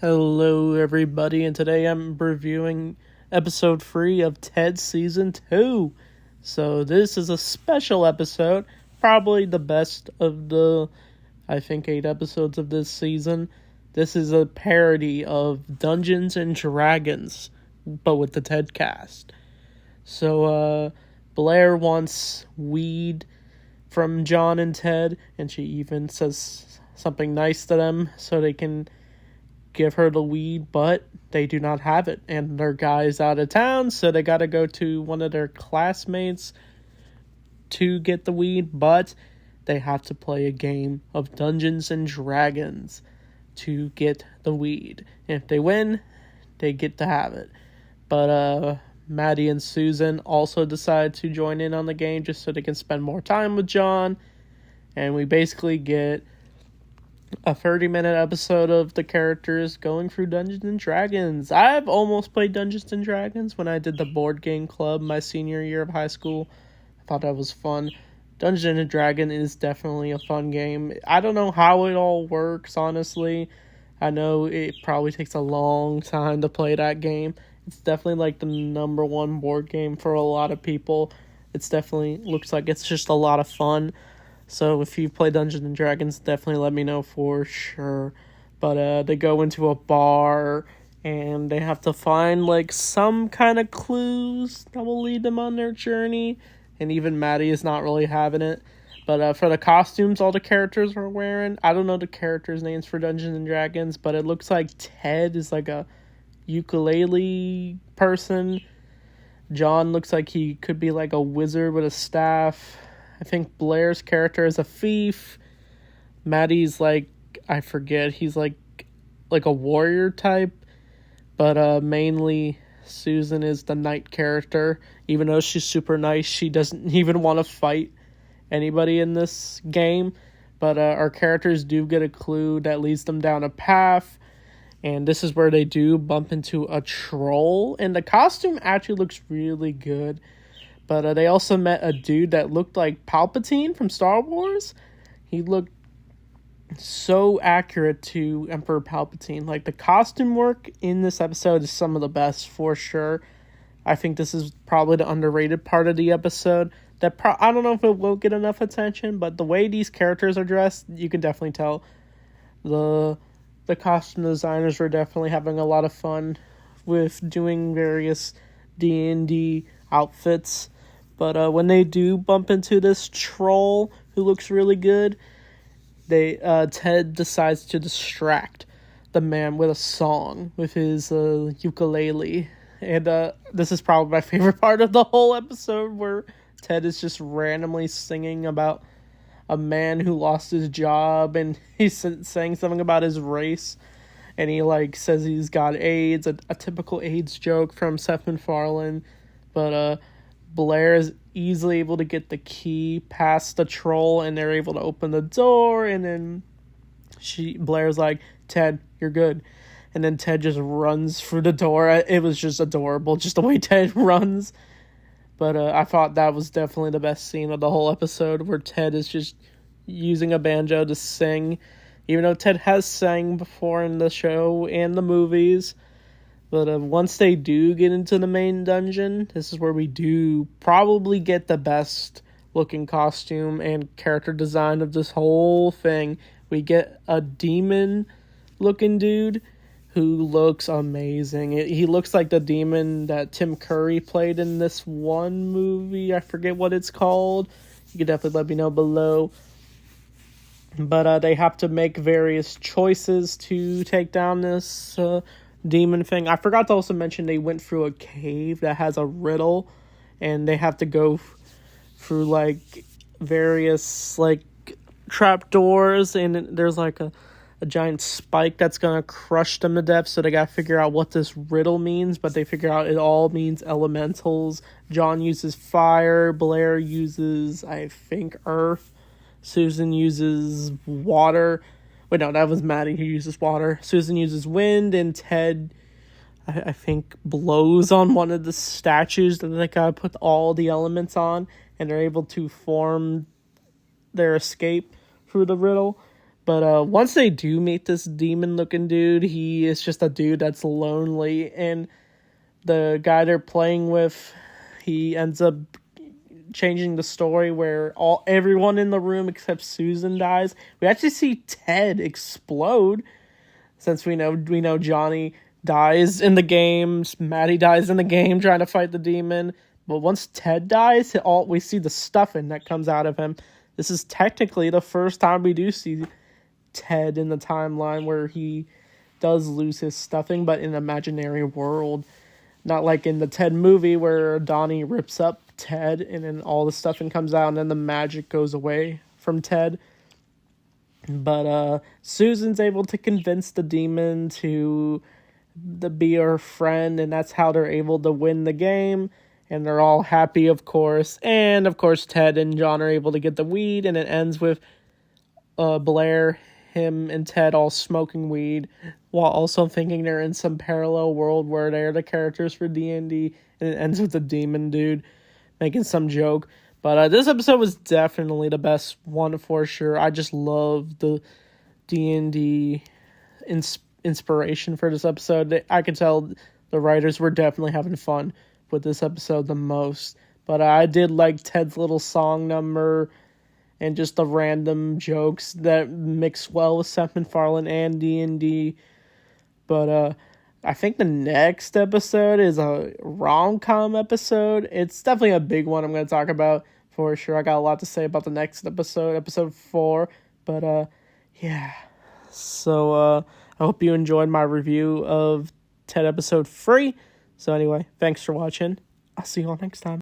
Hello, everybody, and today I'm reviewing episode 3 of TED Season 2. So, this is a special episode, probably the best of the, 8 episodes of this season. This is a parody of Dungeons and Dragons, but with the TED cast. So, Blair wants weed from John and Ted, and she even says something nice to them so they can give her the weed, but they do not have it, and their guy's out of town, so they gotta go to one of their classmates to get the weed, but they have to play a game of Dungeons and Dragons to get the weed. And if they win, they get to have it. But Maddie and Susan also decide to join in on the game just so they can spend more time with John, and we basically get a 30-minute episode of the characters going through Dungeons and Dragons. I've almost played Dungeons and Dragons when I did the board game club my senior year of high school. I thought that was fun. Dungeons and Dragons is definitely a fun game. I don't know how it all works, honestly. I know it probably takes a long time to play that game. It's definitely like the number one board game for a lot of people. It's definitely looks like it's just a lot of fun. So if you play Dungeons and Dragons, definitely let me know for sure. But they go into a bar and they have to find like some kind of clues that will lead them on their journey. And even Maddie is not really having it. But for the costumes all the characters are wearing, I don't know the characters' names for Dungeons and Dragons, but it looks like Ted is like a ukulele person. John looks like he could be like a wizard with a staff. I think Blair's character is a thief. Maddie's like, I forget, he's like a warrior type. But mainly Susan is the knight character. Even though she's super nice, she doesn't even want to fight anybody in this game. But our characters do get a clue that leads them down a path. And this is where they do bump into a troll. And the costume actually looks really good. But they also met a dude that looked like Palpatine from Star Wars. He looked so accurate to Emperor Palpatine. Like, the costume work in this episode is some of the best, for sure. I think this is probably the underrated part of the episode. I don't know if it will get enough attention, but the way these characters are dressed, you can definitely tell. The costume designers were definitely having a lot of fun with doing various DAndD outfits. But when they do bump into this troll who looks really good, Ted decides to distract the man with a song with his ukulele. And this is probably my favorite part of the whole episode, where Ted is just randomly singing about a man who lost his job, and he's saying something about his race, and he like says he's got AIDS, a typical AIDS joke from Seth MacFarlane. But Blair is easily able to get the key past the troll, and they're able to open the door, and then Blair's like, Ted, you're good. And then Ted just runs through the door. It was just adorable, just the way Ted runs. But I thought that was definitely the best scene of the whole episode, where Ted is just using a banjo to sing. Even though Ted has sang before in the show and the movies. But once they do get into the main dungeon, this is where we do probably get the best looking costume and character design of this whole thing. We get a demon looking dude who looks amazing. He looks like the demon that Tim Curry played in this one movie. I forget what it's called. You can definitely let me know below. But they have to make various choices to take down this demon thing. I forgot to also mention they went through a cave that has a riddle, and they have to go through like various like trapdoors, and there's like a giant spike that's gonna crush them to death, so they gotta figure out what this riddle means. But they figure out it all means elementals. John uses fire, Blair uses, I think, earth, Susan uses water. Wait, no, that was Maddie who uses water. Susan uses wind, and Ted, I think, blows on one of the statues that they gotta put all the elements on, and they're able to form their escape through the riddle. But once they do meet this demon-looking dude, he is just a dude that's lonely. And the guy they're playing with, he ends up changing the story where everyone in the room except Susan dies. We actually see Ted explode, since we know Johnny dies in the game, Maddie dies in the game trying to fight the demon. But once Ted dies, we see the stuffing that comes out of him. This is technically the first time we do see Ted in the timeline where he does lose his stuffing, but in an imaginary world. Not like in the Ted movie where Donnie rips up Ted and then all the stuffing comes out and then the magic goes away from Ted. But Susan's able to convince the demon to be her friend, and that's how they're able to win the game. And they're all happy, of course. And, of course, Ted and John are able to get the weed, and it ends with Blair, him, and Ted all smoking weed, while also thinking they're in some parallel world where they're the characters for DAndD, and it ends with the demon dude making some joke. But this episode was definitely the best one for sure. I just love the DAndD inspiration for this episode. I could tell the writers were definitely having fun with this episode the most. But I did like Ted's little song number and just the random jokes that mix well with Seth MacFarlane and DAndD. But I think the next episode is a rom-com episode. It's definitely a big one I'm going to talk about for sure. I got a lot to say about the next episode, episode 4. But yeah. So I hope you enjoyed my review of Ted episode 3. So anyway, thanks for watching. I'll see you all next time.